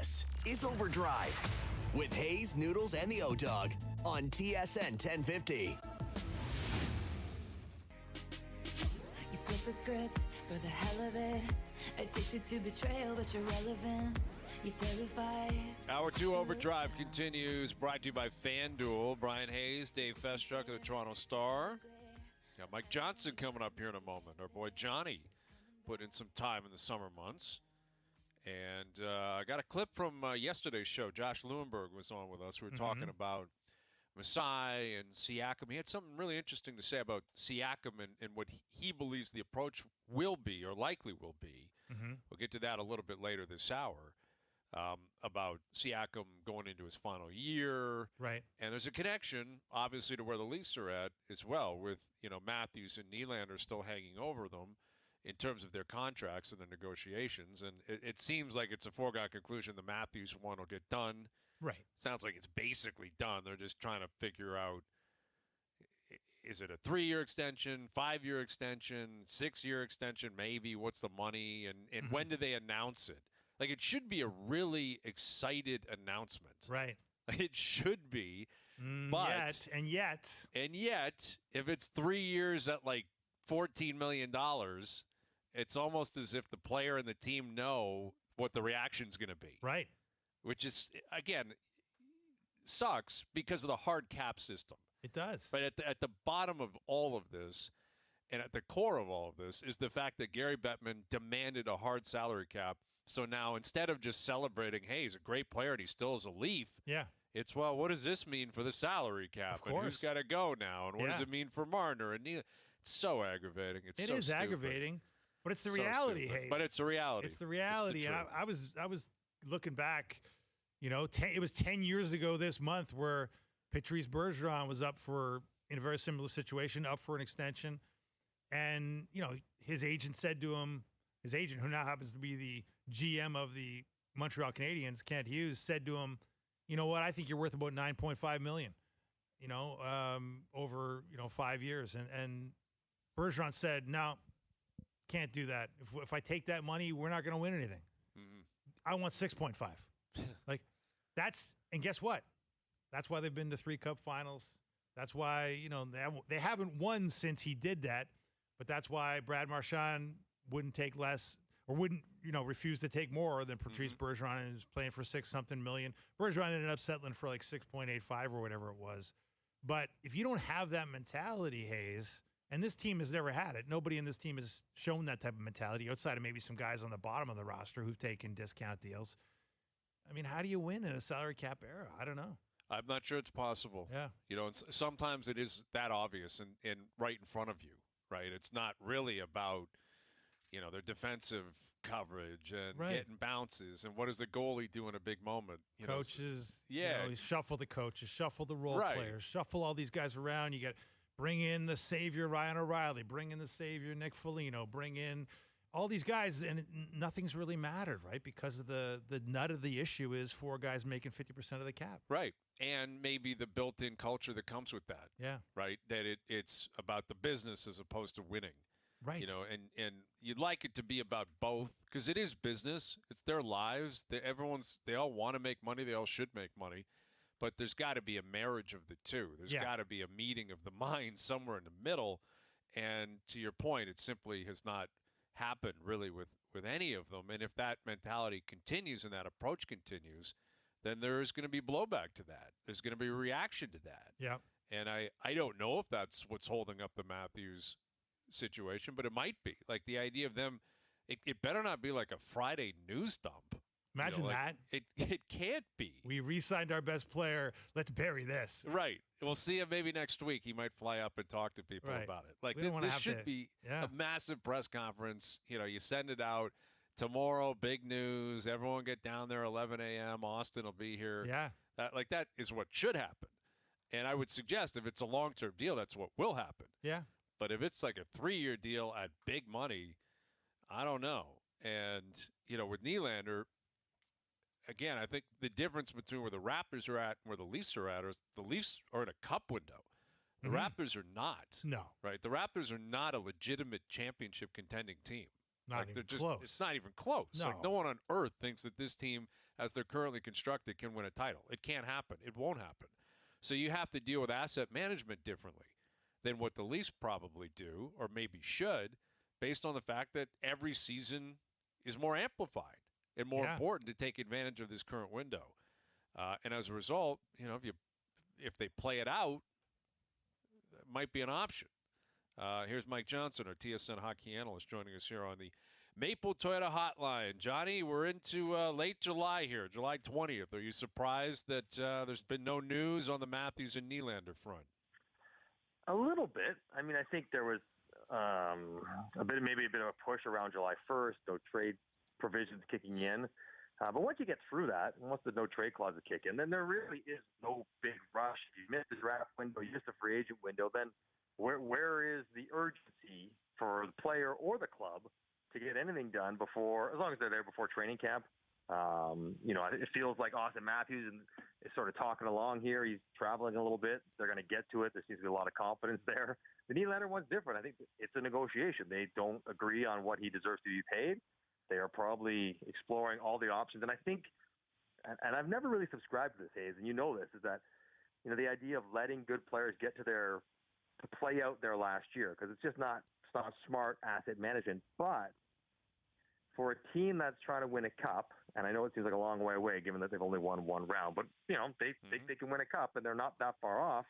This is OverDrive with Hayes, Noodles, and the O-Dog on TSN 1050. You flip the script for the hell of it. Addicted to betrayal, but you're relevant. You're terrified. Hour 2 OverDrive continues, brought to you by FanDuel. Bryan Hayes, Dave Feschuk of the Toronto Star. Got Mike Johnson coming up here in a moment. Our boy Johnny put in some time in the summer months. And I got a clip from yesterday's show. Josh Lewenberg was on with us. We were talking about Masai and Siakam. He had something really interesting to say about Siakam and what he believes the approach will be or likely will be. We'll get to that a little bit later this hour about Siakam going into his final year. Right. And there's a connection, obviously, to where the Leafs are at as well with, Matthews and Nylander still hanging over them in terms of their contracts and their negotiations. And it seems like it's a foregone conclusion the Matthews one will get done. Right. Sounds like it's basically done. They're just trying to figure out, is it a 3-year extension, 5-year extension, 6-year extension, maybe? What's the money? And when do they announce it? Like, it should be a really excited announcement. Right. It should be. But yet, if it's 3 years at like $14 million, it's almost as if the player and the team know what the reaction's going to be. Right. Which is, again, sucks because of the hard cap system. It does. But at the bottom of all of this and at the core of all of this is the fact that Gary Bettman demanded a hard salary cap. So now instead of just celebrating, hey, he's a great player and he still is a Leaf, it's, well, what does this mean for the salary cap? Of course. And who's got to go now? And what does it mean for Marner and Neal? It's so aggravating. It is aggravating, but it's the reality, Hayes. But it's the reality. It's the reality. And I was looking back, it was 10 years ago this month where Patrice Bergeron was up in a very similar situation, up for an extension. And, his agent said to him, his agent, who now happens to be the GM of the Montreal Canadiens, Kent Hughes, said to him, you know what, I think you're worth about $9.5 million, over, 5 years. And Bergeron said, no, can't do that. If I take that money, we're not going to win anything. I want 6.5. And guess what? That's why they've been to 3 Cup finals. That's why, they haven't won since he did that. But that's why Brad Marchand wouldn't take less or wouldn't, refuse to take more than Patrice Bergeron and is playing for $6-something million. Bergeron ended up settling for like 6.85 or whatever it was. But if you don't have that mentality, Hayes, and this team has never had it. Nobody in this team has shown that type of mentality outside of maybe some guys on the bottom of the roster who've taken discount deals. I mean, how do you win in a salary cap era? I don't know. I'm not sure it's possible. Yeah. And sometimes it is that obvious and right in front of you, right? It's not really about, their defensive coverage and getting bounces and what does the goalie do in a big moment. Coaches, you shuffle the coaches, shuffle the role players, shuffle all these guys around. You got bring in the savior Ryan O'Reilly, bring in the savior Nick Foligno, bring in all these guys, and nothing's really mattered, right? Because of the nut of the issue is 4 guys making 50% of the cap. Right. And maybe the built-in culture that comes with that. Yeah. Right? That it's about the business as opposed to winning. Right. And you'd like it to be about both because it is business. It's their lives. They all want to make money. They all should make money. But there's got to be a marriage of the two. There's got to be a meeting of the minds somewhere in the middle. And to your point, it simply has not happened really with any of them. And if that mentality continues and that approach continues, then there's going to be blowback to that. There's going to be a reaction to that. Yeah. And I don't know if that's what's holding up the Matthews situation, but it might be. Like the idea of them, it better not be like a Friday news dump. Imagine that. It can't be. We re-signed our best player. Let's bury this. Right. We'll see him maybe next week. He might fly up and talk to people about it. Like this should be a massive press conference. You send it out tomorrow. Big news. Everyone get down there 11 a.m. Austin will be here. Yeah. That is what should happen. And I would suggest if it's a long-term deal, that's what will happen. Yeah. But if it's like a 3-year deal at big money, I don't know. And, with Nylander, again, I think the difference between where the Raptors are at and where the Leafs are at is the Leafs are in a cup window. The Raptors are not. No. Right? The Raptors are not a legitimate championship contending team. Not even close. It's not even close. No. Like no one on earth thinks that this team as they're currently constructed, can win a title. It can't happen. It won't happen. So you have to deal with asset management differently than what the Leafs probably do, or maybe should, based on the fact that every season is more amplified and more important to take advantage of this current window. And as a result, if they play it out, it might be an option. Here's Mike Johnson, our TSN hockey analyst, joining us here on the Maple Toyota Hotline. Johnny, we're into late July here, July 20th. Are you surprised that there's been no news on the Matthews and Nylander front? A little bit. I mean, I think there was maybe a bit of a push around July 1st, no trade provisions kicking in. But once you get through that, once the no trade clauses kick in, then there really is no big rush. If you miss the draft window, you miss the free agent window, then where is the urgency for the player or the club to get anything done before, as long as they're there before training camp? It feels like Austin Matthews is sort of talking along here. He's traveling a little bit. They're going to get to it. There seems to be a lot of confidence there. The Nylander one's different. I think it's a negotiation. They don't agree on what he deserves to be paid. They are probably exploring all the options. And I think, and I've never really subscribed to this, Hayes, and you know this, is that, the idea of letting good players get to play out their last year, because it's not smart asset management. But for a team that's trying to win a cup, and I know it seems like a long way away given that they've only won one round, but they can win a cup and they're not that far off.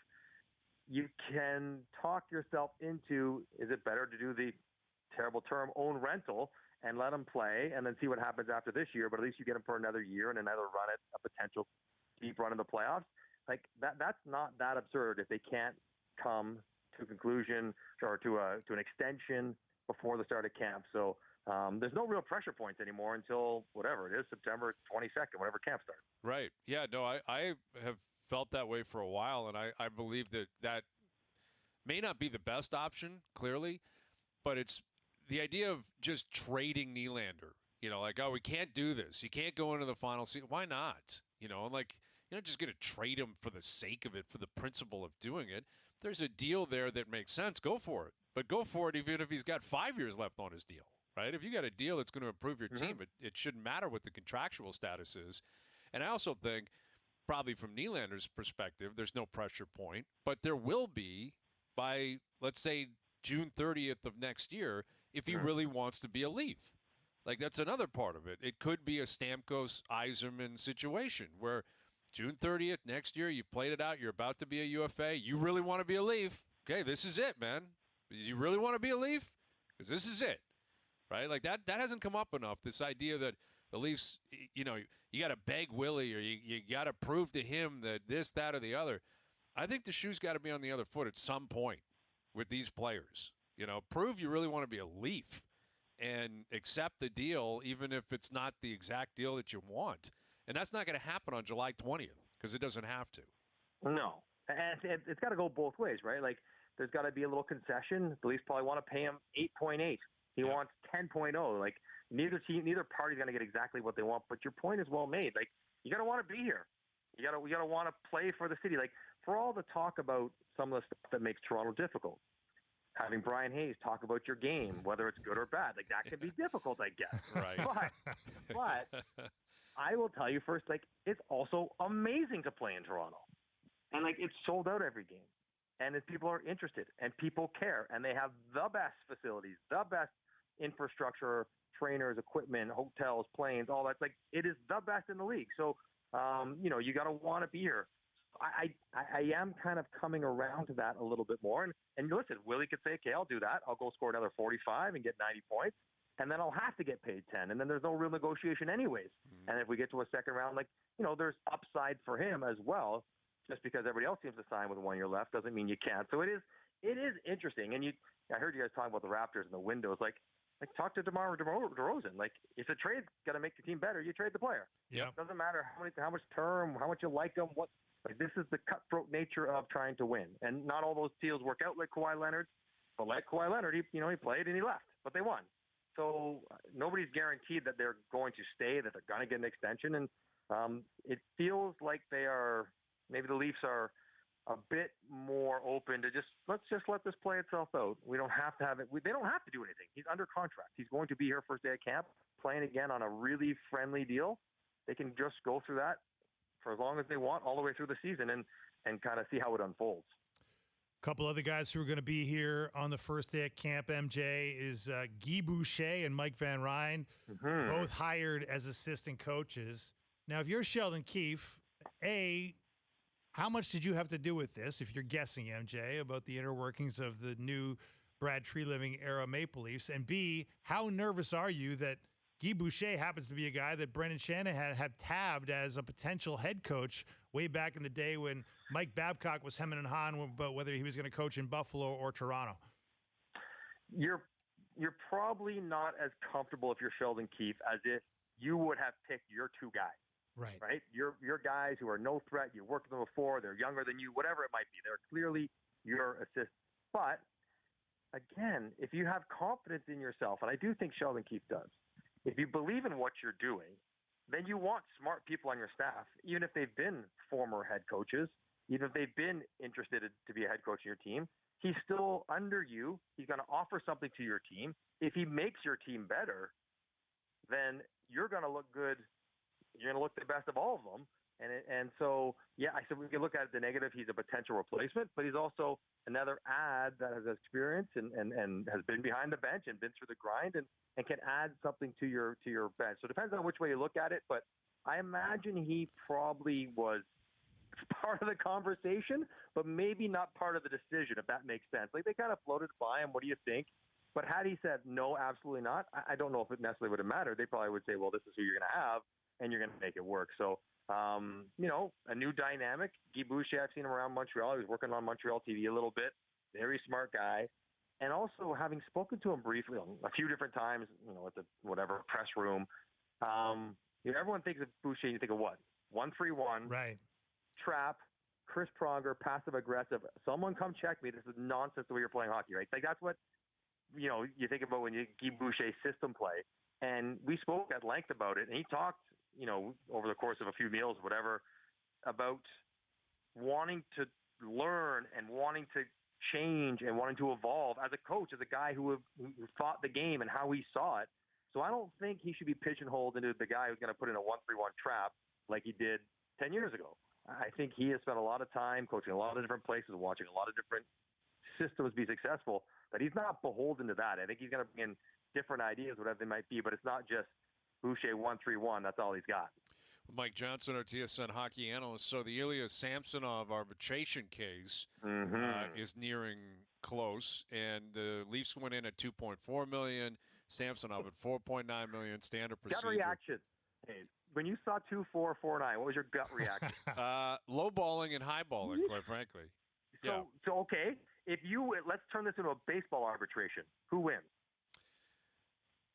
You can talk yourself into, is it better to do the terrible term own rental and let them play and then see what happens after this year, but at least you get them for another year and another run at a potential deep run in the playoffs? Like that's not that absurd if they can't come to a conclusion or to an extension before the start of camp. So there's no real pressure points anymore until whatever it is, September 22nd, whenever camp starts. Right. Yeah, no, I have felt that way for a while, and I believe that may not be the best option, clearly, but it's the idea of just trading Nylander. We can't do this. You can't go into the final season. Why not? You're not just going to trade him for the sake of it, for the principle of doing it. If there's a deal there that makes sense, go for it. But go for it even if he's got 5 years left on his deal, right? If you got a deal that's going to improve your team, it shouldn't matter what the contractual status is. And I also think, probably from Nylander's perspective, there's no pressure point, but there will be by, let's say, June 30th of next year if he really wants to be a Leaf. Like, that's another part of it. It could be a Stamkos-Yzerman situation where June 30th next year, you've played it out, you're about to be a UFA, you really want to be a Leaf. Okay, this is it, man. You really want to be a Leaf? Because this is it, right? Like, that hasn't come up enough, this idea that the Leafs, you got to beg Willie or you got to prove to him that this, that, or the other. I think the shoe's got to be on the other foot at some point with these players. Prove you really want to be a Leaf and accept the deal even if it's not the exact deal that you want. And that's not going to happen on July 20th because it doesn't have to. No. And it's got to go both ways, right? Like, there's got to be a little concession. The Leafs probably want to pay him 8.8. He wants 10.0. Like, neither party's going to get exactly what they want. But your point is well made. Like, you got to want to be here. You got to want to play for the city. Like, for all the talk about some of the stuff that makes Toronto difficult, having Bryan Hayes talk about your game, whether it's good or bad, like that can be difficult, I guess. Right. But I will tell you first, like, it's also amazing to play in Toronto. And, like, it's sold out every game. And if people are interested and people care and they have the best facilities, the best infrastructure, trainers, equipment, hotels, planes, all that, like, it is the best in the league. So, you got to want to be here. I am kind of coming around to that a little bit more. And listen, Willie could say, okay, I'll do that. I'll go score another 45 and get 90 points. And then I'll have to get paid 10. And then there's no real negotiation anyways. Mm-hmm. And if we get to a second round, like, there's upside for him as well. Just because everybody else seems to sign with 1 year left doesn't mean you can't. So it is interesting. And I heard you guys talking about the Raptors and the windows. Like talk to DeMar DeRozan. Like, if the trade's got to make the team better, you trade the player. Yeah. It doesn't matter how much term, how much you like them, what. Like, this is the cutthroat nature of trying to win. And not all those deals work out like Kawhi Leonard. But like Kawhi Leonard, he played and he left. But they won. So nobody's guaranteed that they're going to stay, that they're going to get an extension. And it feels like maybe the Leafs are a bit more open to let's just let this play itself out. We don't have to have it. They don't have to do anything. He's under contract. He's going to be here first day of camp, playing again on a really friendly deal. they can just go through that for as long as they want, all the way through the season, and kind of see how it unfolds. A couple other guys who are going to be here on the first day at camp, MJ, is Guy Boucher and Mike Van Ryn, both hired as assistant coaches. Now, if you're Sheldon Keefe, A, how much did you have to do with this, if you're guessing, MJ, about the inner workings of the new Brad Treliving era Maple Leafs? And B, how nervous are you that Guy Boucher happens to be a guy that Brendan Shanahan had tabbed as a potential head coach way back in the day when Mike Babcock was hemming and hawing about whether he was going to coach in Buffalo or Toronto? You're probably not as comfortable if you're Sheldon Keefe as if you would have picked your two guys. Right? Your guys who are no threat. You worked with them before. They're younger than you. Whatever it might be, they're clearly your assistant. But again, if you have confidence in yourself, and I do think Sheldon Keefe does, if you believe in what you're doing, then you want smart people on your staff, even if they've been former head coaches, even if they've been interested to be a head coach in your team. He's still under you. He's going to offer something to your team. If he makes your team better, then you're going to look good. You're going to look the best of all of them. And so, yeah, I said we can look at the negative. He's a potential replacement, but he's also another ad that has experience and has been behind the bench and been through the grind and can add something to your bench. So it depends on which way you look at it, but I imagine he probably was part of the conversation, but maybe not part of the decision, if that makes sense. Like, they kind of floated by him, what do you think? But had he said, no, absolutely not, I don't know if it necessarily would have mattered. They probably would say, well, this is who you're going to have, and you're going to make it work. So, a new dynamic. Guy Boucher, I've seen him around Montreal. He was working on Montreal TV a little bit. Very smart guy. And also, having spoken to him briefly a few different times, at the whatever press room, everyone thinks of Boucher, you think of what? 1-3-1. Right. Trap, Chris Pronger, passive aggressive. Someone come check me. This is nonsense the way you're playing hockey, right? Like, that's what you think about when you Guy Boucher system play. And we spoke at length about it, and he talked, over the course of a few meals, whatever, about wanting to learn and wanting to change and wanting to evolve as a coach, as a guy who fought the game and how he saw it. So I don't think he should be pigeonholed into the guy who's going to put in a 1-3-1 trap like he did 10 years ago. I think he has spent a lot of time coaching a lot of different places, watching a lot of different systems be successful, but he's not beholden to that. I think he's going to bring in different ideas, whatever they might be, but it's not just Boucher 1-3-1. That's all he's got. Mike Johnson, our TSN hockey analyst. So the Ilya Samsonov arbitration case is nearing close, and the Leafs went in at $2.4 million, Samsonov at $4.9 million, standard procedure. Gut reaction. Hey, when you saw 2-4-4-9, what was your gut reaction? Low-balling and high-balling, quite frankly. So okay, let's turn this into a baseball arbitration. Who wins?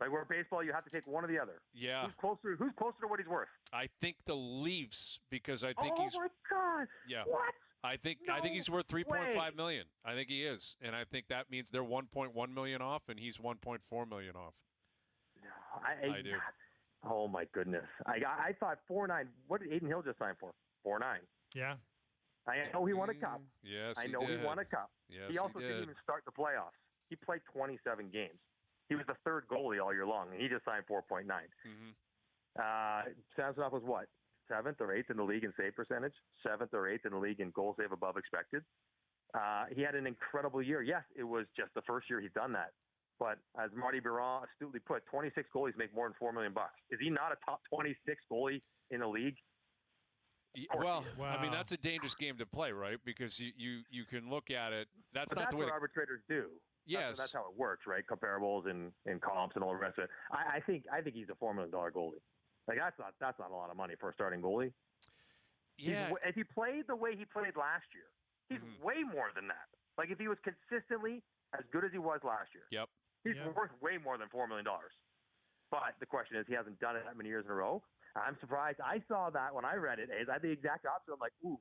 Like, where baseball, you have to take one or the other. Yeah. Who's closer to what he's worth? I think the Leafs, because I think he's. Oh my God! Yeah. What? I think he's worth $3.5 million. I think he is, and I think that means they're $1.1 million off, and he's $1.4 million off. No, I do. Oh my goodness! I thought 4.9. What did Aiden Hill just sign for? 4.9. Yeah. I know he won a cup. Yes, I know he won a cup. Yes, he also didn't even start the playoffs. He played 27 games. He was the third goalie all year long, and he just signed 4.9. Samsonov was what? 7th or 8th in the league in save percentage, 7th or 8th in the league in goal save above expected. He had an incredible year. Yes, it was just the first year he's done that. But as Marty Biron astutely put, 26 goalies make more than $4 million. Is he not a top 26 goalie in the league? Well, I mean, that's a dangerous game to play, right? Because you can look at it. That's not the way what arbitrators do. Yes, that's how it works, right? Comparables and comps and all the rest of it. I think he's a $4 million goalie. Like, that's not a lot of money for a starting goalie. Yeah. If he played the way he played last year, he's way more than that. Like, if he was consistently as good as he was last year, he's worth way more than $4 million. But the question is, he hasn't done it that many years in a row. I'm surprised. I saw that when I read it. I had the exact opposite. I'm like, ooh.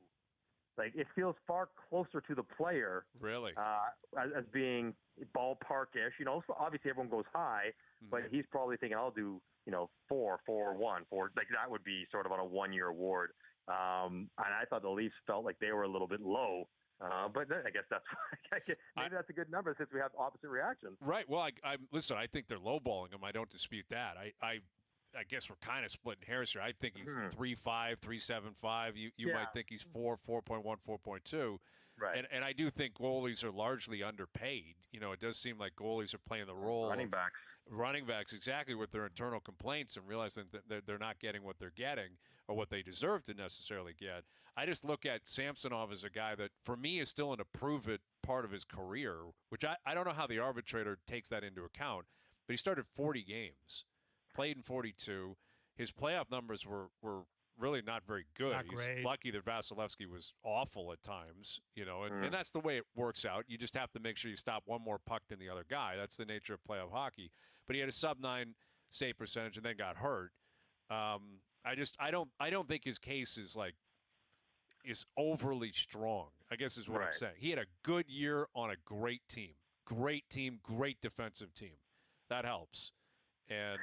Like, it feels far closer to the player. Really? As being ballpark-ish. So obviously everyone goes high, but he's probably thinking, I'll do, 4, 4, 1, 4. Like, that would be sort of on a one-year award. And I thought the Leafs felt like they were a little bit low. But I guess maybe that's a good number since we have opposite reactions. Right. Well, listen, I think they're lowballing him. I don't dispute that. I guess we're kind of splitting hairs here. I think he's 3.5, 3.75. You might think he's 4.1, 4.2. Right. And I do think goalies are largely underpaid. It does seem like goalies are playing the role running backs exactly with their internal complaints and realizing that they're not getting what they're getting or what they deserve to necessarily get. I just look at Samsonov as a guy that, for me, is still in a prove-it part of his career, which I don't know how the arbitrator takes that into account, but he started 40 games, played in 42. His playoff numbers were really not very good. He's lucky that Vasilevsky was awful at times, and that's the way it works out. You just have to make sure you stop one more puck than the other guy. That's the nature of playoff hockey. But he had a sub-9 save percentage and then got hurt. I don't think his case is overly strong, I guess is what I'm saying. He had a good year on a great team, great defensive team. That helps. And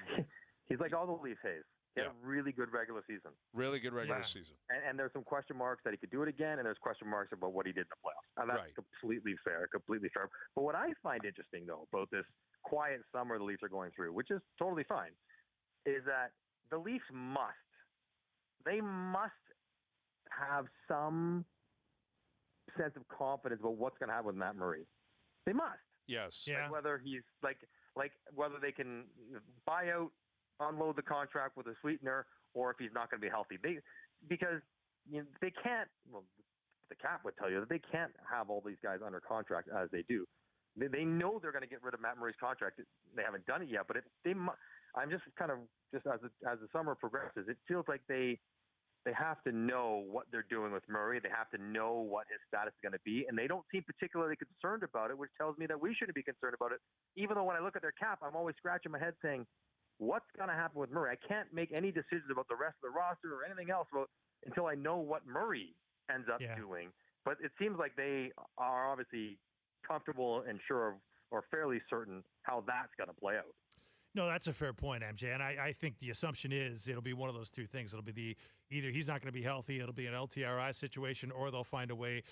he's like all the Leafs, Hayes. He had a really good regular season. Really good regular season. And there's some question marks that he could do it again, and there's question marks about what he did in the playoffs. And that's completely fair. But what I find interesting, though, about this quiet summer the Leafs are going through, which is totally fine, is that the Leafs must have some sense of confidence about what's going to happen with Matt Murray. They must. Yes. Yeah. Whether he's whether they can buy out, unload the contract with a sweetener, or if he's not going to be healthy. Because they can't. Well, the cap would tell you that they can't have all these guys under contract as they do. They know they're going to get rid of Matt Murray's contract. They haven't done it yet, but I'm just kind of as the summer progresses, it feels like they have to know what they're doing with Murray. They have to know what his status is going to be, and they don't seem particularly concerned about it, which tells me that we shouldn't be concerned about it. Even though when I look at their cap, I'm always scratching my head saying, what's going to happen with Murray? I can't make any decisions about the rest of the roster or anything else until I know what Murray ends up doing. But it seems like they are obviously comfortable and sure of, or fairly certain how that's going to play out. No, that's a fair point, MJ. And I think the assumption is it'll be one of those two things. It'll be either he's not going to be healthy, it'll be an LTRI situation, or they'll find a way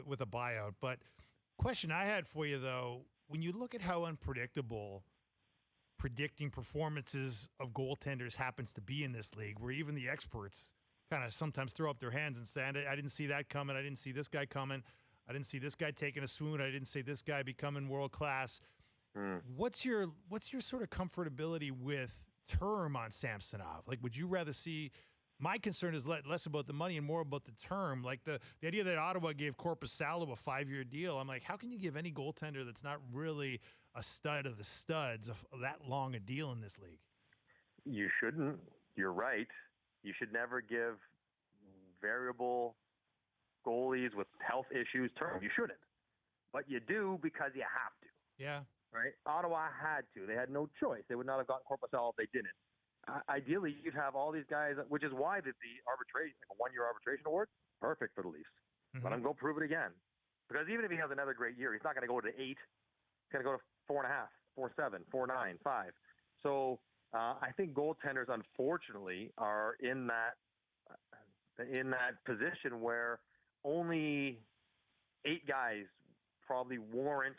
with a buyout. But question I had for you, though, when you look at how unpredictable predicting performances of goaltenders happens to be in this league, where even the experts kind of sometimes throw up their hands and say, I didn't see that coming. I didn't see this guy coming. I didn't see this guy taking a swoon. I didn't see this guy becoming world class. What's your sort of comfortability with term on Samsonov? Like, would you rather see? My concern is less about the money and more about the term. Like the idea that Ottawa gave Korpisalo a 5-year deal. I'm like, how can you give any goaltender that's not really a stud of the studs of that long a deal in this league? You shouldn't. You're right. You should never give variable goalies with health issues term. You shouldn't. But you do because you have to. Yeah. Right? Ottawa had to. They had no choice. They would not have gotten Korpisalo if they didn't. Ideally, you'd have all these guys, which is why the arbitration, like a 1-year arbitration award, perfect for the Leafs. Let him go prove it again. Because even if he has another great year, he's not going to go to 8. He's going to go to 4.5, 4.7, 4.9, 5. So I think goaltenders, unfortunately, are in that position where only 8 guys probably warrant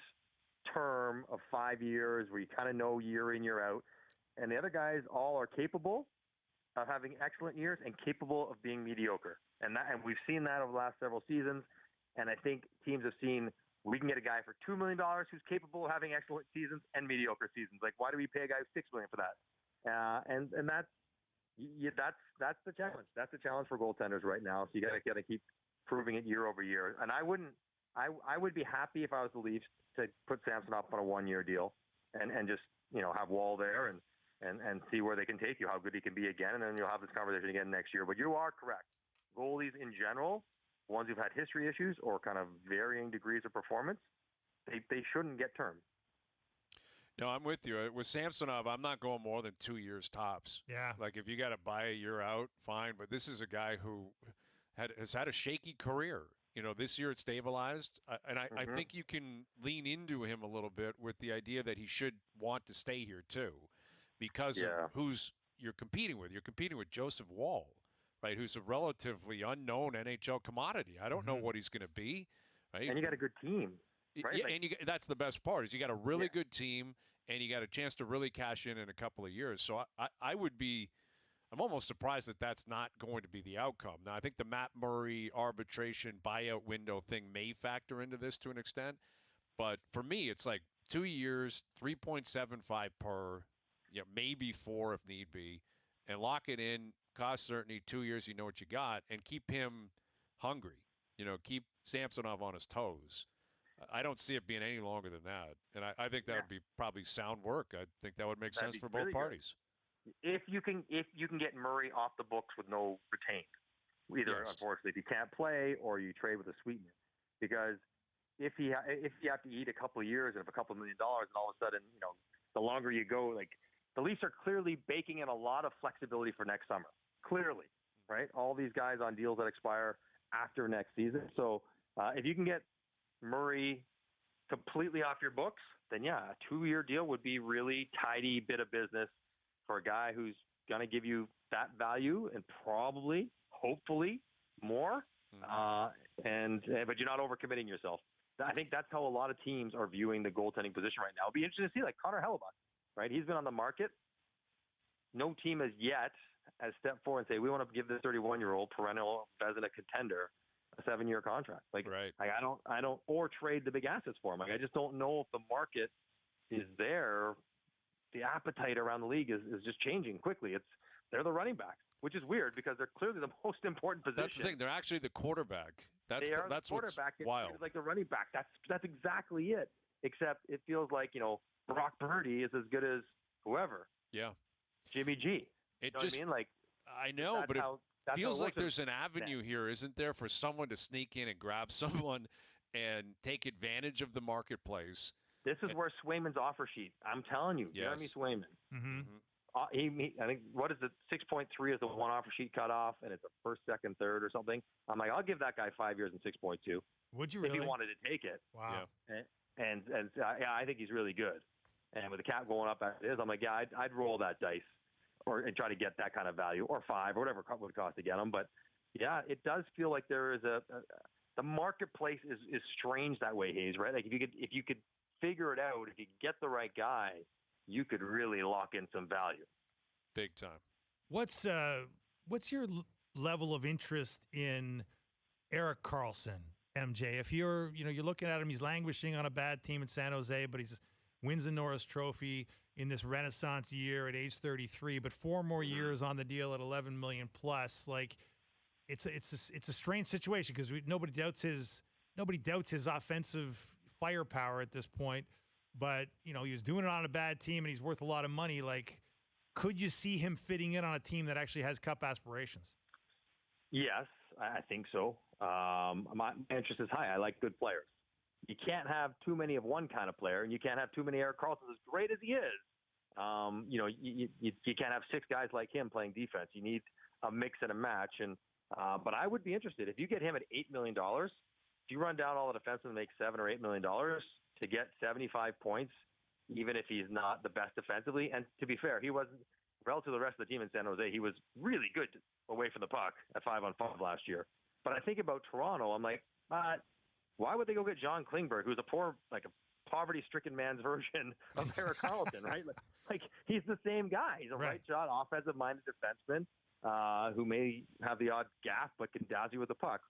term of 5 years where you kind of know year in, year out. And the other guys all are capable of having excellent years and capable of being mediocre. And we've seen that over the last several seasons. And I think teams have seen we can get a guy for $2 million who's capable of having excellent seasons and mediocre seasons. Like, why do we pay a guy $6 million for that? And that's the challenge. That's the challenge for goaltenders right now. So you got to keep proving it year over year. And I would be happy if I was the Leafs to put Samsonov on a 1-year deal and just have Wall there and see where they can take you, how good he can be again, and then you'll have this conversation again next year. But you are correct. Goalies in general, ones who've had history issues or kind of varying degrees of performance, they shouldn't get term. No, I'm with you. With Samsonov, I'm not going more than 2 years tops. Yeah. Like, if you got to buy a year out, fine. But this is a guy who has had a shaky career. This year it stabilized. I think you can lean into him a little bit with the idea that he should want to stay here too, because of who's you're competing with. You're competing with Joseph Wall, right, who's a relatively unknown NHL commodity. I don't know what he's going to be. Right? And you got a good team. Right? Yeah, and that's the best part is you got a really good team, and you got a chance to really cash in a couple of years. So I would be – I'm almost surprised that that's not going to be the outcome. Now, I think the Matt Murray arbitration buyout window thing may factor into this to an extent. But for me, it's like 2 years, 3.75 per, maybe 4 if need be, and lock it in, cost certainty, 2 years, you know what you got, and keep him hungry. Keep Samsonov on his toes. I don't see it being any longer than that. And I think that would be probably sound work. I think that would make sense for both parties. If you can get Murray off the books with no retained, either unfortunately if you can't play or you trade with a sweetener, because if you have to eat a couple of years and a couple $1 million, and all of a sudden the longer you go, like the Leafs are clearly baking in a lot of flexibility for next summer. Clearly, right? All these guys on deals that expire after next season. So if you can get Murray completely off your books, then a 2-year deal would be really tidy bit of business for a guy who's going to give you that value and probably, hopefully, more. But you're not overcommitting yourself. I think that's how a lot of teams are viewing the goaltending position right now. It'll be interesting to see, like Connor Hellebuck, right? He's been on the market. No team has yet stepped forward and say, we want to give this 31-year-old perennial Vezina contender a 7-year contract. I don't, or trade the big assets for him. I just don't know if the market is there. The appetite around the league is just changing quickly. They're the running backs, which is weird because they're clearly the most important position. That's the thing. They're actually the quarterback. That's the quarterback. What's wild. It's like the running back. That's exactly it. Except it feels like Brock Purdy is as good as whoever. Yeah. Jimmy G. It just, what I mean? Like, I know, but it feels like there's an avenue here, isn't there, for someone to sneak in and grab someone and take advantage of the marketplace. This is where Swayman's offer sheet. I'm telling you, yes. Jeremy Swayman. Mm-hmm. I think, what is it? 6.3 is the one offer sheet cut off, and it's a first, second, third, or something. I'm like, I'll give that guy 5 years and 6.2. Would you really? If he wanted to take it. Wow. Yeah. And I think he's really good. And with the cap going up as it is, I'm like, I'd roll that dice and try to get that kind of value, or 5, or whatever it would cost to get him. But yeah, it does feel like there is the marketplace is strange that way, Hayes. Right? Like if you could figure it out, if you get the right guy, you could really lock in some value. Big time. What's your level of interest in Erik Karlsson, MJ? If you're looking at him, he's languishing on a bad team in San Jose, but he's wins the Norris Trophy in this Renaissance year at age 33, but 4 more years on the deal at $11 million plus. Like, it's a strange situation because nobody doubts his offensive firepower at this point. But he was doing it on a bad team, and he's worth a lot of money. Like, could you see him fitting in on a team that actually has cup aspirations? Yes, I think so. My interest is high. I like good players. You can't have too many of one kind of player, and you can't have too many Erik Karlssons, as great as he is. You can't have 6 guys like him playing defense. You need a mix and a match. And but I would be interested if you get him at $8 million. If you run down all the defensemen and make $7 or $8 million to get 75 points, even if he's not the best defensively. And to be fair, he wasn't relative to the rest of the team in San Jose. He was really good away from the puck at 5-on-5 last year. But I think about Toronto. I'm like, why would they go get John Klingberg, who's a poverty-stricken man's version of Erik Karlsson, right? Like he's the same guy. He's a right-shot, offensive-minded defenseman who may have the odd gaff, but can dazzle you with the puck.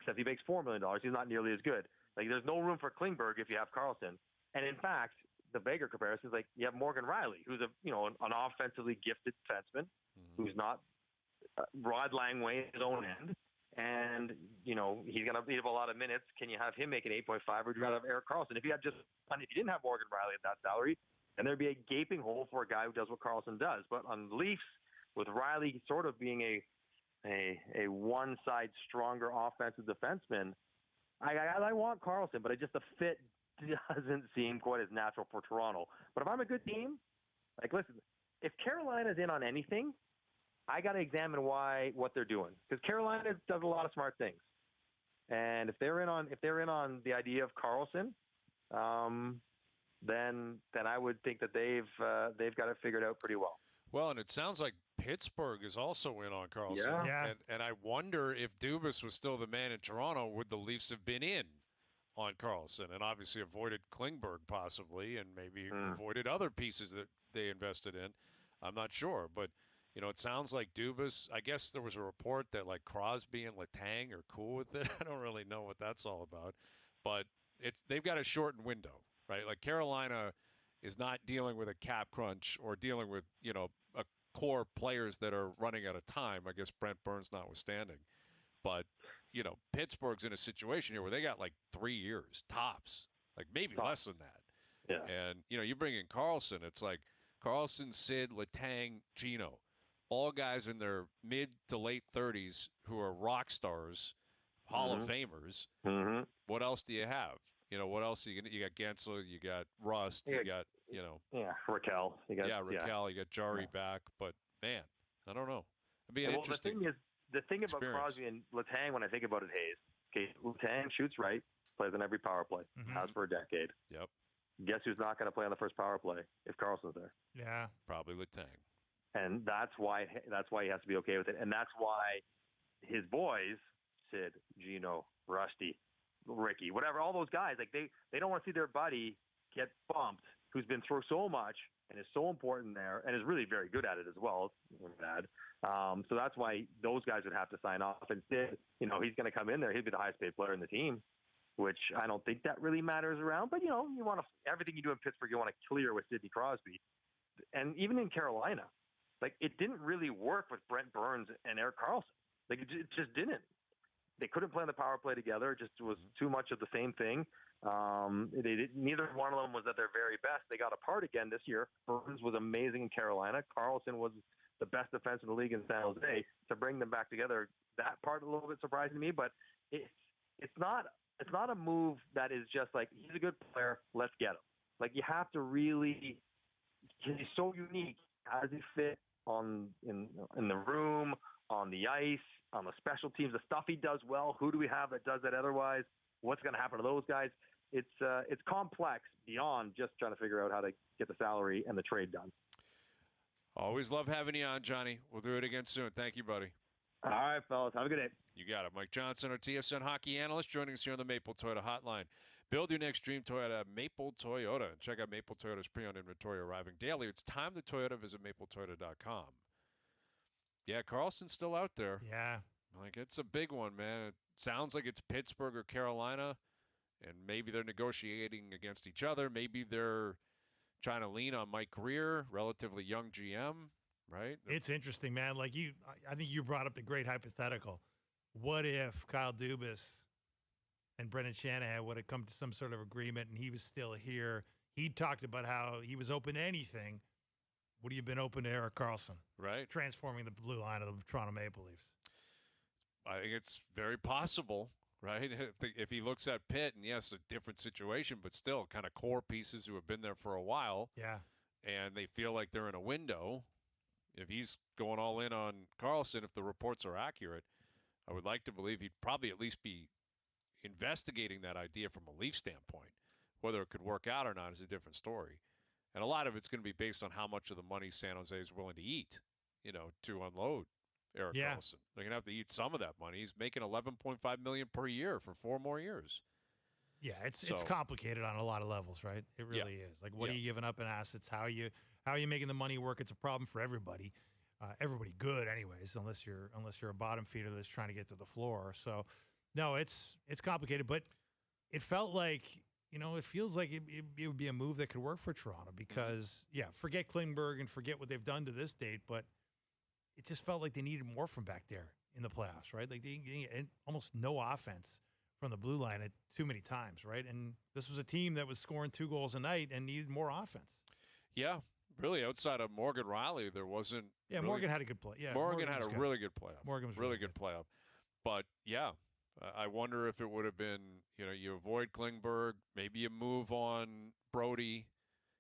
Except he makes $4 million. He's not nearly as good. Like there's no room for Klingberg if you have Karlsson. And in fact, the bigger comparison is like you have Morgan Riley, who's an offensively gifted defenseman, who's not Rod Langway at his own end. And, he's going to leave a lot of minutes. Can you have him make an 8.5, or would you rather have Erik Karlsson? If you didn't have Morgan Riley at that salary, then there'd be a gaping hole for a guy who does what Karlsson does. But on the Leafs, with Riley sort of being a one-side stronger offensive defenseman, I want Karlsson, but the fit doesn't seem quite as natural for Toronto. But if I'm a good team, listen, if Carolina's in on anything, I got to examine what they're doing, because Carolina does a lot of smart things, and if they're in on the idea of Karlsson, then I would think that they've got it figured out pretty well. Well, and it sounds like Pittsburgh is also in on Karlsson. Yeah. And I wonder if Dubas was still the man in Toronto, would the Leafs have been in on Karlsson, and obviously avoided Klingberg possibly, and maybe avoided other pieces that they invested in. I'm not sure, but it sounds like Dubas. I guess there was a report that like Crosby and Letang are cool with it. I don't really know what that's all about, but they've got a shortened window, right? Like Carolina is not dealing with a cap crunch or dealing with a core players that are running out of time. I guess Brent Burns notwithstanding. But, Pittsburgh's in a situation here where they got like 3 years, tops, like maybe less than that. Yeah. And, you bring in Karlsson, it's like Karlsson, Sid, Letang, Gino, all guys in their mid to late 30s who are rock stars, Hall of Famers. Mm-hmm. What else do you have? What else? You got Gensel, you got Rust, you got, Yeah, Raquel. Raquel, you got Jari back. But, man, I don't know. It'd be interesting. The thing about Crosby and Letang, when I think about it, Hayes, okay, Letang shoots right, plays on every power play, has for a decade. Yep. Guess who's not going to play on the first power play if Karlsson's there? Yeah. Probably Letang. And that's why he has to be okay with it. And that's why his boys, Sid, Gino, Rusty, Ricky, whatever, all those guys, like they don't want to see their buddy get bumped, who's been through so much and is so important there and is really very good at it as well. Bad. So that's why those guys would have to sign off. Instead, he's going to come in there. He'd be the highest paid player in the team, which I don't think that really matters around. But, you want to – everything you do in Pittsburgh, you want to clear with Sidney Crosby. And even in Carolina, like, it didn't really work with Brent Burns and Erik Karlsson. Like, it just didn't. They couldn't play on the power play together. It just was too much of the same thing. Neither one of them was at their very best. They got apart again this year. Burns was amazing in Carolina. Karlsson was the best defense in the league in San Jose. To bring them back together, that part a little bit surprising to me. But it's not a move that is just like, he's a good player, let's get him. Like, you have to really, he's so unique. How does he fit in the room, on the ice, on the special teams, the stuff he does well? Who do we have that does that otherwise? What's going to happen to those guys? It's complex beyond just trying to figure out how to get the salary and the trade done. Always love having you on, Johnny. We'll do it again soon. Thank you, buddy. All right, fellas. Have a good day. You got it. Mike Johnson, our TSN hockey analyst, joining us here on the Maple Toyota Hotline. Build your next dream Toyota at Maple Toyota. Check out Maple Toyota's pre-owned inventory arriving daily. It's time to Toyota. Visit mapletoyota.com. Yeah, Karlsson's still out there. Yeah. Like, it's a big one, man. It sounds like it's Pittsburgh or Carolina, and maybe they're negotiating against each other. Maybe they're trying to lean on Mike Greer, relatively young GM, right? It's interesting, man. Like I think you brought up the great hypothetical. What if Kyle Dubas and Brendan Shanahan would have come to some sort of agreement and he was still here? He talked about how he was open to anything. Would you have been open to Erik Karlsson? Right. Transforming the blue line of the Toronto Maple Leafs. I think it's very possible, right? If he looks at Pitt, and yes, a different situation, but still kind of core pieces who have been there for a while. Yeah. And they feel like they're in a window. If he's going all in on Karlsson, if the reports are accurate, I would like to believe he'd probably at least be investigating that idea from a Leaf standpoint. Whether it could work out or not is a different story. And a lot of it's going to be based on how much of the money San Jose is willing to eat, to unload Erik Karlsson. They're going to have to eat some of that money. He's making $11.5 million per year for 4 more years. Yeah, it's complicated on a lot of levels, right? It really is. Like, what are you giving up in assets? How are you making the money work? It's a problem for everybody. Everybody good, anyways, unless you're a bottom feeder that's trying to get to the floor. So, no, it's complicated, but it felt like, it feels like it would be a move that could work for Toronto because, forget Klingberg and forget what they've done to this date, but it just felt like they needed more from back there in the playoffs, right? Like they almost no offense from the blue line at too many times, right? And this was a team that was scoring 2 goals a night and needed more offense. Yeah, really, outside of Morgan Riley, there wasn't. Yeah, really, Morgan had a good play. Yeah, Morgan had a really good playoff. Morgan was really good playoff. But I wonder if it would have been, you avoid Klingberg, maybe you move on Brody.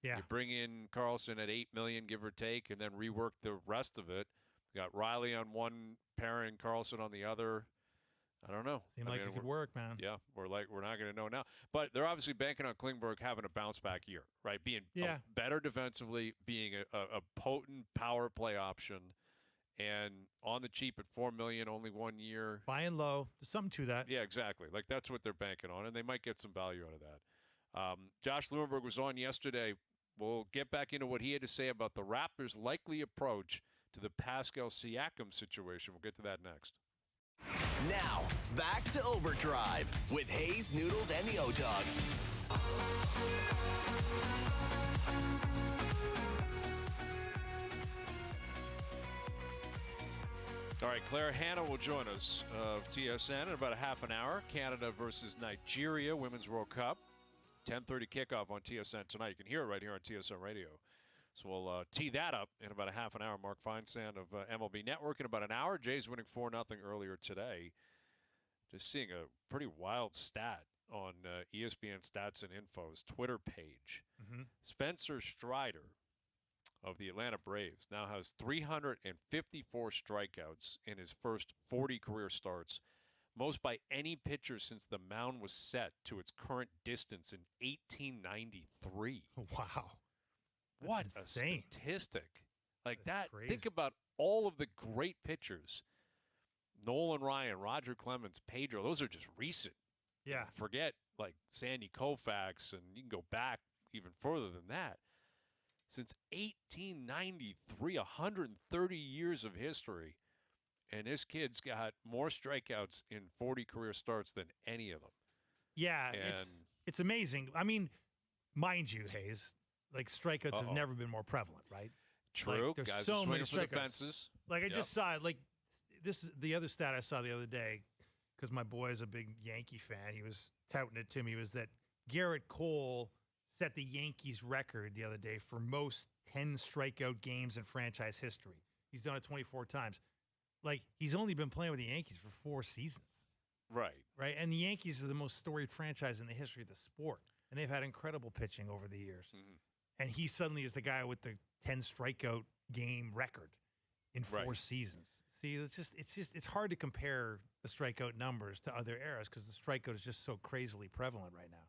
Yeah. You bring in Karlsson at $8 million, give or take, and then rework the rest of it. You got Riley on one pairing, Karlsson on the other. I don't know. Seemed like it could work, man. Yeah, we're not going to know now. But they're obviously banking on Klingberg having a bounce-back year, right? Being better defensively, being a potent power play option, and on the cheap at $4 million, only 1 year. Buying low. There's something to that. Yeah, exactly. Like that's what they're banking on, and they might get some value out of that. Josh Lumenberg was on yesterday. We'll get back into what he had to say about the Raptors' likely approach to the Pascal Siakam situation. We'll get to that next. Now, back to OverDrive with Hayes, Noodles, and the O-Dog. All right, Claire Hanna will join us of TSN in about a half an hour. Canada versus Nigeria, Women's World Cup. 10:30 kickoff on TSN tonight. You can hear it right here on TSN Radio. So we'll tee that up in about a half an hour. Mark Feinsand of MLB Network in about an hour. Jays winning 4-0 earlier today. Just seeing a pretty wild stat on ESPN Stats and Info's Twitter page. Spencer Strider of the Atlanta Braves now has 354 strikeouts in his first 40 career starts, most by any pitcher since the mound was set to its current distance in 1893. Wow. What insane. a statistic. Like That's that. crazy. Think about all of the great pitchers. Nolan Ryan, Roger Clemens, Pedro. Those are just recent. Yeah. Forget like Sandy Koufax, and you can go back even further than that. Since 1893, 130 years of history. And this kid's got more strikeouts in 40 career starts than any of them. Yeah, And it's amazing. I mean, mind you, Hayes, like strikeouts have never been more prevalent, right? True. Like, there's Guys so are many swinging for the strikeouts. fences. Like I just saw it. Like this is the other stat I saw the other day because my boy is a big Yankee fan. He was touting it to me. Was that Garrett Cole set the Yankees record the other day for most 10 strikeout games in franchise history. He's done it 24 times. Like, he's only been playing with the Yankees for 4 seasons. Right. Right? And the Yankees are the most storied franchise in the history of the sport. And they've had incredible pitching over the years. And he suddenly is the guy with the 10 strikeout game record in 4 seasons. See, it's hard to compare the strikeout numbers to other eras because the strikeout is just so crazily prevalent right now.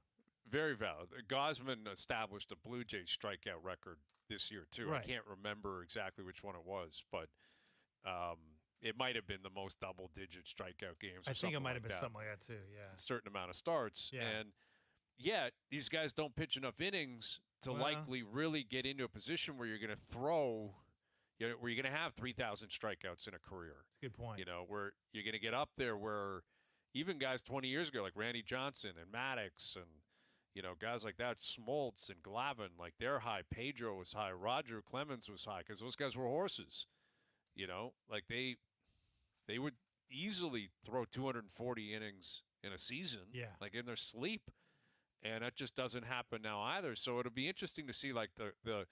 Very valid. Gosman established a Blue Jays strikeout record this year, too. Right. I can't remember exactly which one it was, but it might have been the most double-digit strikeout games. I think it might have been something like that, too, yeah. A certain amount of starts. Yeah. And, yet these guys don't pitch enough innings to likely really get into a position where you're going to throw, where you're going to have 3,000 strikeouts in a career. Good point. Where you're going to get up there where even guys 20 years ago, like Randy Johnson and Maddox and, guys like that, Smoltz and Glavine, like they're high. Pedro was high. Roger Clemens was high because those guys were horses. Like they would easily throw 240 innings in a season, like in their sleep. And that just doesn't happen now either. So it'll be interesting to see like the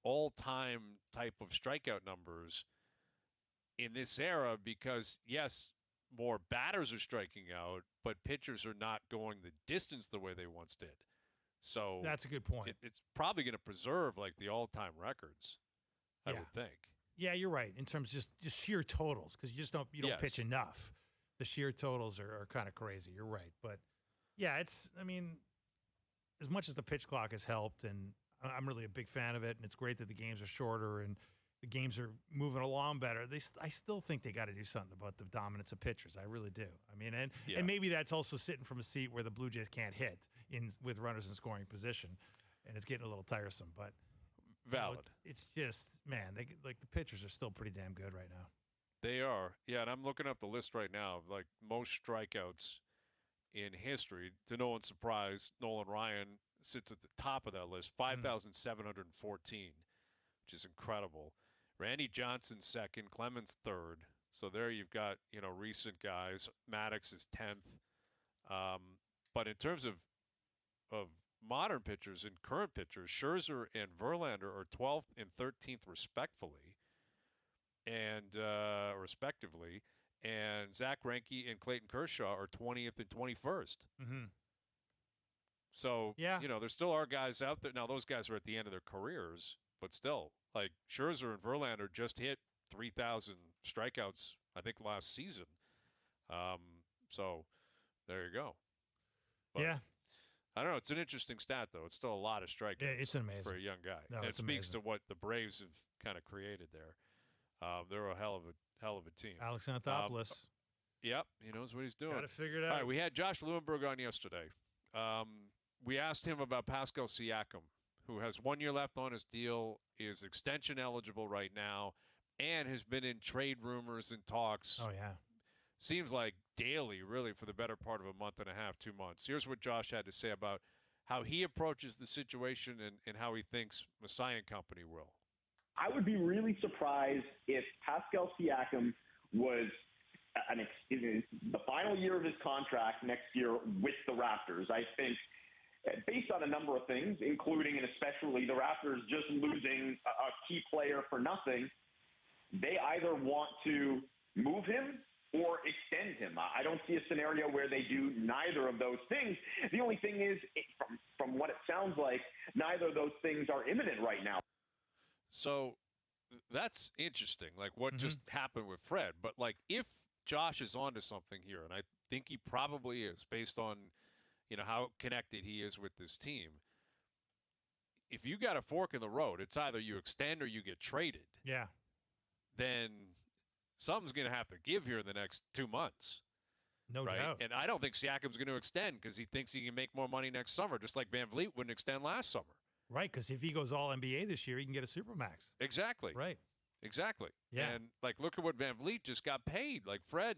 all-time type of strikeout numbers in this era because, yes, more batters are striking out, but pitchers are not going the distance the way they once did. So that's a good point. It's probably going to preserve like the all-time records, I would think. Yeah, you're right. In terms of just sheer totals, because you don't pitch enough. The sheer totals are kind of crazy. You're right, but yeah, as much as the pitch clock has helped, and I'm really a big fan of it, and it's great that the games are shorter and the games are moving along better. I still think they got to do something about the dominance of pitchers. I really do. I mean, and maybe that's also sitting from a seat where the Blue Jays can't hit with runners in scoring position, and it's getting a little tiresome. But valid. It's just, man, the pitchers are still pretty damn good right now. They are. Yeah, and I'm looking up the list right now of like most strikeouts in history. To no one's surprise, Nolan Ryan sits at the top of that list, 5,714, which is incredible. Randy Johnson second, Clemens third. So there you've got, recent guys. Maddox is 10th. But in terms of modern pitchers and current pitchers, Scherzer and Verlander are 12th and 13th respectively. And Zach Greinke and Clayton Kershaw are 20th and 21st. So, there still are guys out there. Now, those guys are at the end of their careers, but still, like Scherzer and Verlander just hit 3,000 strikeouts, I think, last season. So, there you go. But, I don't know. It's an interesting stat, though. It's still a lot of strikeouts it's amazing for a young guy. No, and it it's speaks amazing. to what the Braves have kind of created there. They're a hell of a team. Alex Anthopoulos. Yep, he knows what he's doing. Got to figure it out. All right, we had Josh Lewenberg on yesterday. We asked him about Pascal Siakam, who has 1 year left on his deal, is extension eligible right now, and has been in trade rumors and talks. Oh, yeah. Seems like daily, really, for the better part of a month and a half, 2 months. Here's what Josh had to say about how he approaches the situation and how he thinks Masai and company will. I would be really surprised if Pascal Siakam was in the final year of his contract next year with the Raptors. I think based on a number of things, including and especially the Raptors just losing a key player for nothing, they either want to move him or extend him. I don't see a scenario where they do neither of those things. The only thing is, from what it sounds like, neither of those things are imminent right now. So that's interesting, like what just happened with Fred. But, like, if Josh is onto something here, and I think he probably is based on, how connected he is with this team, if you got a fork in the road, it's either you extend or you get traded. Yeah. Then something's going to have to give here in the next 2 months. No doubt. And I don't think Siakam's going to extend because he thinks he can make more money next summer, just like Van Vliet wouldn't extend last summer. Right, because if he goes all NBA this year, he can get a Supermax. Exactly. Right. Exactly. Yeah. And, look at what Van Vliet just got paid. Like, Fred,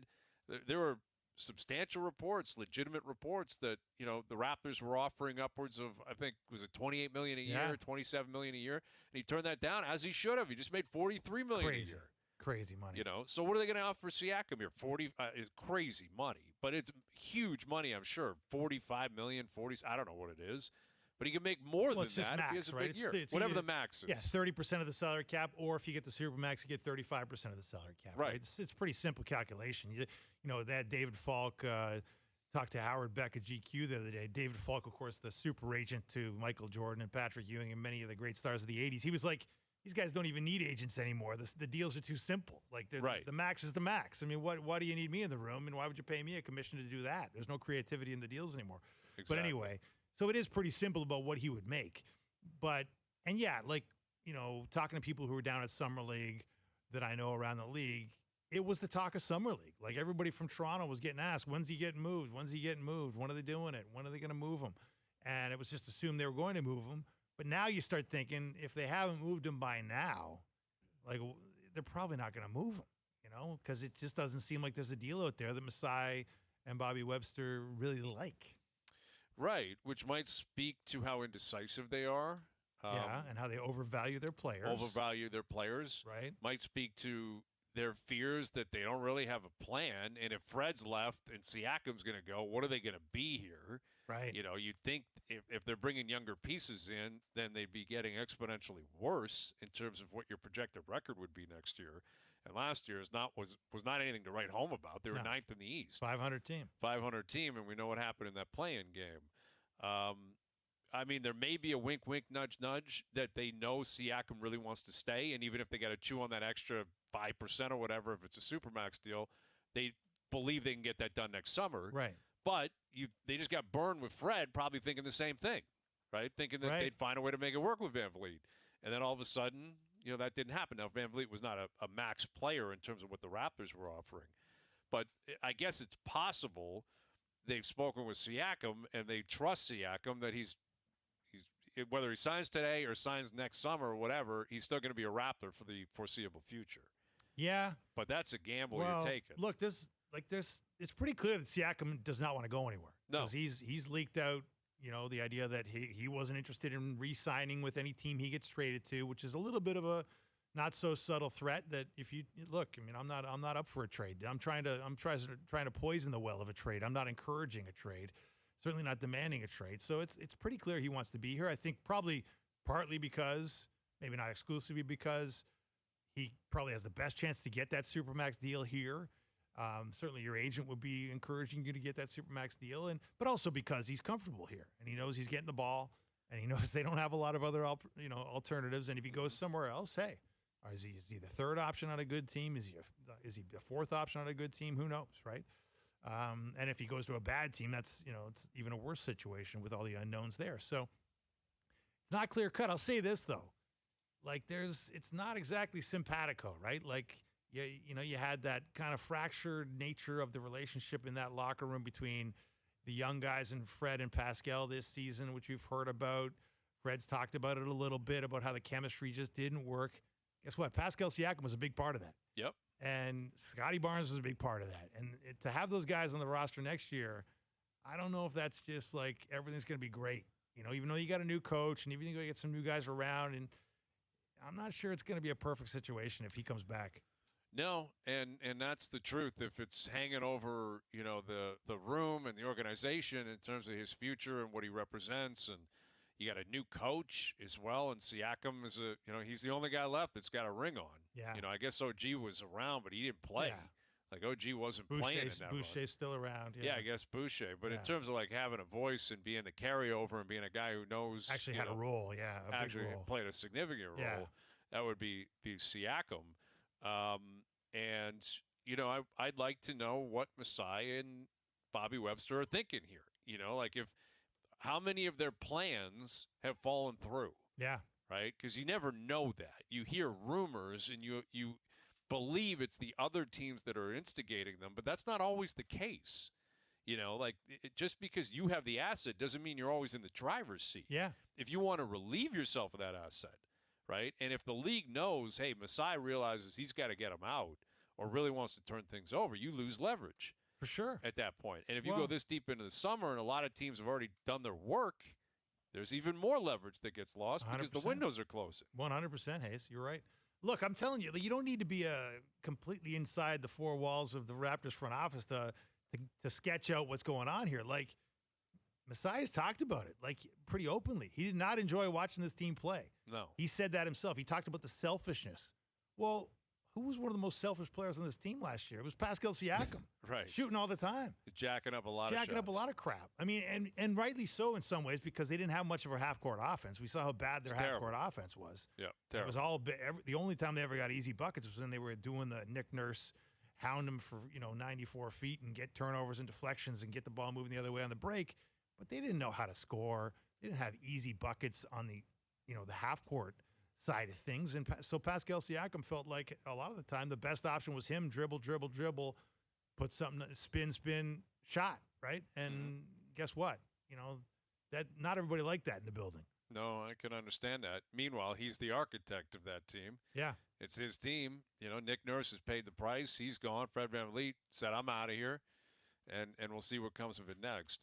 there were substantial reports, legitimate reports that, the Raptors were offering upwards of, I think, was it $28 million a year, $27 million a year? And he turned that down, as he should have. He just made $43 million a year. Crazy money. So what are they going to offer Siakam here? 40 is crazy money, but it's huge money, I'm sure. 45 million, 40, I don't know what it is. But he can make more than that max, if he has a right? big year. It's Whatever either, the max is. Yeah, 30% of the salary cap, or if you get the Supermax, you get 35% of the salary cap. Right. It's pretty simple calculation. That David Falk talked to Howard Beck at GQ the other day. David Falk, of course, the super agent to Michael Jordan and Patrick Ewing and many of the great stars of the 80s. He was like, these guys don't even need agents anymore. The deals are too simple. Like, the max is the max. I mean, why do you need me in the room, and why would you pay me a commission to do that? There's no creativity in the deals anymore. Exactly. But anyway, so it is pretty simple about what he would make. But, and yeah, talking to people who were down at Summer League that I know around the league, it was the talk of Summer League. Like, everybody from Toronto was getting asked, when's he getting moved? When's he getting moved? When are they doing it? When are they going to move him? And it was just assumed they were going to move him. But now you start thinking, if they haven't moved him by now, they're probably not going to move him, because it just doesn't seem like there's a deal out there that Masai and Bobby Webster really like. Right, which might speak to how indecisive they are. And how they overvalue their players. Right. Might speak to their fears that they don't really have a plan. And if Fred's left and Siakam's going to go, what are they going to be here? Right. You'd think if they're bringing younger pieces in, then they'd be getting exponentially worse in terms of what your projected record would be next year. And last year was not anything to write home about. They were ninth in the East. 500 team. 500 team, and we know what happened in that play-in game. I mean, there may be a wink, wink, nudge, nudge that they know Siakam really wants to stay, and even if they got to chew on that extra 5% or whatever, if it's a Supermax deal, they believe they can get that done next summer. Right. But they just got burned with Fred, probably thinking the same thing, right? Thinking that they'd find a way to make it work with Van Vliet. And then all of a sudden, that didn't happen. Now, Van Vliet was not a max player in terms of what the Raptors were offering. But I guess it's possible they've spoken with Siakam and they trust Siakam that he's whether he signs today or signs next summer or whatever, he's still going to be a Raptor for the foreseeable future. Yeah. But that's a gamble you're taking. Look, it's pretty clear that Siakam does not want to go anywhere. No. Because he's leaked out, the idea that he wasn't interested in re-signing with any team he gets traded to, which is a little bit of a not so subtle threat that if you look, I mean, I'm not up for a trade. I'm trying to poison the well of a trade. I'm not encouraging a trade. Certainly not demanding a trade. So it's pretty clear he wants to be here. I think probably partly because, maybe not exclusively because, he probably has the best chance to get that Supermax deal here. Certainly your agent would be encouraging you to get that Supermax deal, but also because he's comfortable here and he knows he's getting the ball and he knows they don't have a lot of other alternatives. And if he goes somewhere else, hey, is he the third option on a good team? Is he the fourth option on a good team? Who knows, right? And if he goes to a bad team, that's it's even a worse situation with all the unknowns there. So it's not clear cut. I'll say this though, like it's not exactly simpatico, right? Like you had that kind of fractured nature of the relationship in that locker room between the young guys and Fred and Pascal this season, which we've heard about. Fred's talked about it a little bit about how the chemistry just didn't work. Guess what? Pascal Siakam was a big part of that. Yep. And Scotty Barnes was a big part of that. And to have those guys on the roster next year, I don't know if that's just like everything's going to be great. Even though you got a new coach and even you get some new guys around, and I'm not sure it's going to be a perfect situation if he comes back. No, and that's the truth. If it's hanging over, the room and the organization in terms of his future and what he represents, and you got a new coach as well, and Siakam is he's the only guy left that's got a ring on. Yeah. I guess OG was around, but he didn't play. Yeah. Like OG wasn't playing in that run. Boucher's still around. Yeah, I guess Boucher. But in terms of like having a voice and being the carryover and being a guy who knows actually had a role, a big role. Played a significant role. That would be Siakam. I'd like to know what Masai and Bobby Webster are thinking here. Like how many of their plans have fallen through? Yeah. Right? Because you never know that. You hear rumors and you believe it's the other teams that are instigating them, but that's not always the case. Just because you have the asset doesn't mean you're always in the driver's seat. Yeah. If you want to relieve yourself of that asset, right? And if the league knows, hey, Masai realizes he's got to get him out or really wants to turn things over, you lose leverage. For sure. At that point. And if you go this deep into the summer and a lot of teams have already done their work, there's even more leverage that gets lost 100%. because the windows are closing. 100%, Hayes. You're right. Look, I'm telling you, you don't need to be completely inside the four walls of the Raptors front office to sketch out what's going on here. Like, Masai's talked about it, like, pretty openly. He did not enjoy watching this team play. No. He said that himself. He talked about the selfishness. Well, who was one of the most selfish players on this team last year? It was Pascal Siakam. Right. Shooting all the time. Jacking up a lot of shots. Jacking up a lot of crap. I mean, and rightly so in some ways because they didn't have much of a half-court offense. We saw how bad their half-court offense was. Yeah, terrible. It was all the only time they ever got easy buckets was when they were doing the Nick Nurse, hound them for 94 feet and get turnovers and deflections and get the ball moving the other way on the break. But they didn't know how to score. They didn't have easy buckets on the half-court side of things. And so Pascal Siakam felt like a lot of the time the best option was him dribble, put something, spin, shot, right? And guess what? That not everybody liked that in the building. No, I can understand that. Meanwhile, he's the architect of that team. Yeah. It's his team. Nick Nurse has paid the price. He's gone. Fred VanVleet said, I'm out of here. And we'll see what comes of it next.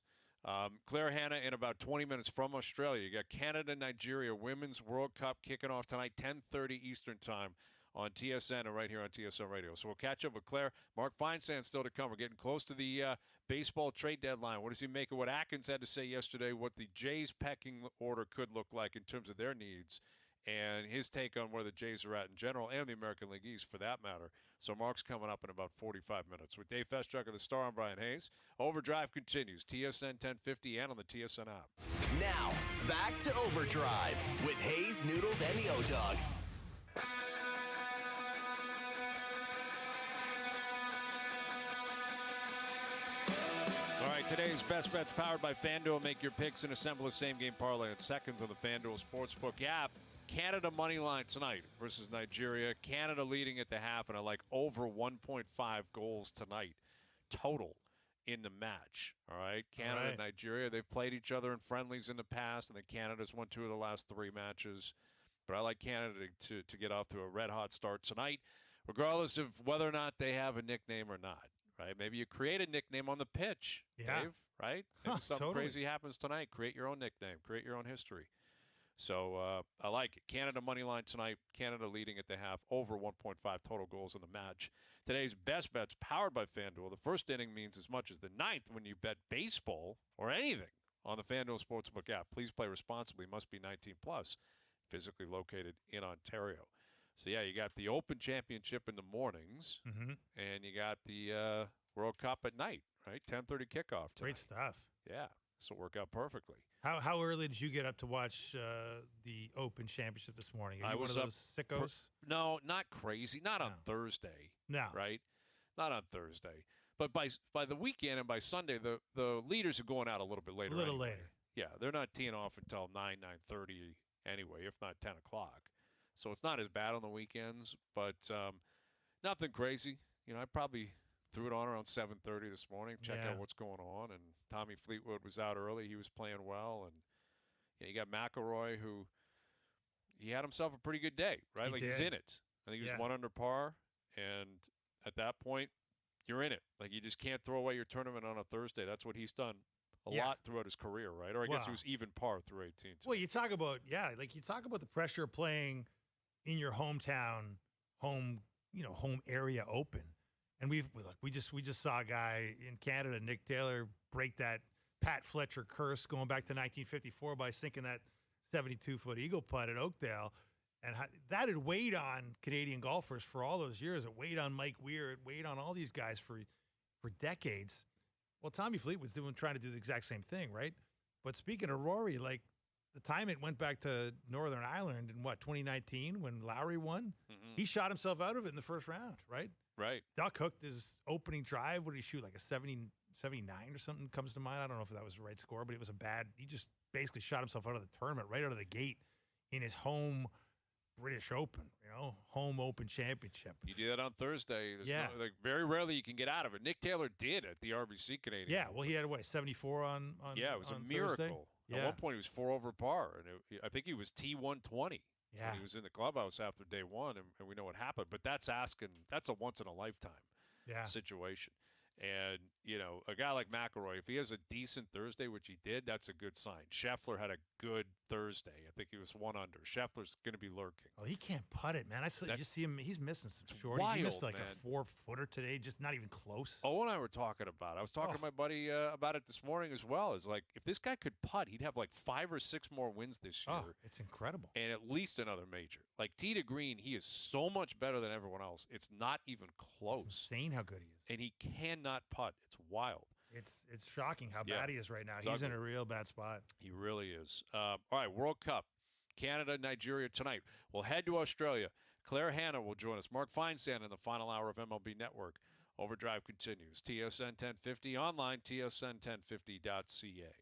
Claire Hanna in about 20 minutes from Australia. You got Canada, Nigeria, Women's World Cup kicking off tonight, 10:30 Eastern Time on TSN and right here on TSN Radio. So we'll catch up with Claire. Mark Feinsand still to come. We're getting close to the baseball trade deadline. What does he make of what Atkins had to say yesterday, what the Jays pecking order could look like in terms of their needs, and his take on where the Jays are at in general and the American League East for that matter. So Mark's coming up in about 45 minutes. With Dave Feschuk of the Star, I'm Bryan Hayes. OverDrive continues, TSN 1050 and on the TSN app. Now, back to OverDrive with Hayes, Noodles, and the O-Dog. All right, today's Best Bets powered by FanDuel. Make your picks and assemble a same-game parlay in seconds on the FanDuel Sportsbook app. Canada money line tonight versus Nigeria. Canada leading at the half, and I like over 1.5 goals tonight total in the match. All right, Canada and Nigeria, they've played each other in friendlies in the past, and then Canada's won 2 of the last 3 matches. But I like Canada to get off to a red-hot start tonight, regardless of whether or not they have a nickname or not. Right? Maybe you create a nickname on the pitch, Dave, right? Maybe something crazy happens tonight. Create your own nickname. Create your own history. So I like it. Canada money line tonight. Canada leading at the half. Over 1.5 total goals in the match. Today's Best Bets powered by FanDuel. The first inning means as much as the ninth when you bet baseball or anything on the FanDuel Sportsbook app. Please play responsibly. Must be 19 plus. Physically located in Ontario. So, yeah, you got the Open Championship in the mornings, and you got the World Cup at night, right? 10:30 kickoff tonight. Great stuff. Yeah, this will work out perfectly. How early did you get up to watch the Open Championship this morning? Are you one of those sickos? No, not crazy. Not on Thursday. No. Right? Not on Thursday. But by the weekend and by Sunday, the leaders are going out a little bit later. A little later. Yeah, they're not teeing off until 9:30 anyway, if not 10 o'clock. So it's not as bad on the weekends, but nothing crazy. I probably threw it on around 7:30 this morning, check out what's going on. And Tommy Fleetwood was out early. He was playing well. And you got McIlroy, who he had himself a pretty good day, right? He's in it. I think he was 1 under par. And at that point, you're in it. You just can't throw away your tournament on a Thursday. That's what he's done a lot throughout his career, right? Or I guess he was even par through 18. Well, you talk about the pressure of playing in your hometown, home area open. And we just saw a guy in Canada, Nick Taylor, break that Pat Fletcher curse going back to 1954 by sinking that 72-foot eagle putt at Oakdale. And that had weighed on Canadian golfers for all those years. It weighed on Mike Weir. It weighed on all these guys for decades. Well, Tommy Fleetwood's trying to do the exact same thing, right? But speaking of Rory, the time it went back to Northern Ireland in 2019 when Lowry won, he shot himself out of it in the first round, right? Right. Duck hooked his opening drive. What did he shoot? Like a 79 or something comes to mind. I don't know if that was the right score, but it was he just basically shot himself out of the tournament right out of the gate in his home British Open, home Open championship. You do that on Thursday. Very rarely you can get out of it. Nick Taylor did at the RBC Canadian. Yeah, well, he had 74 on yeah, it was a miracle. Thursday? At one point, he was 4 over par, and I think he was T120. Yeah, he was in the clubhouse after day one, and we know what happened. But that's a once in a lifetime situation. And, a guy like McIlroy, if he has a decent Thursday, which he did, that's a good sign. Scheffler had a good Thursday. I think he was 1 under. Scheffler's going to be lurking. Oh, he can't putt it, man. You just see him. He's missing some shorties. Wild, he missed man. a 4-footer today, just not even close. Oh, and I were talking about it. I was talking to my buddy about it this morning as well. It's if this guy could putt, he'd have 5 or 6 more wins this year. Oh, it's incredible. And at least another major. Tee to green, he is so much better than everyone else. It's not even close. It's insane how good he is. And he cannot putt. It's wild. It's shocking how bad he is right now. It's He's ugly. in a real bad spot. He really is. All right, World Cup. Canada, Nigeria tonight. We'll head to Australia. Claire Hanna will join us. Mark Feinsand in the final hour of MLB Network. OverDrive continues. TSN 1050 online, tsn1050.ca.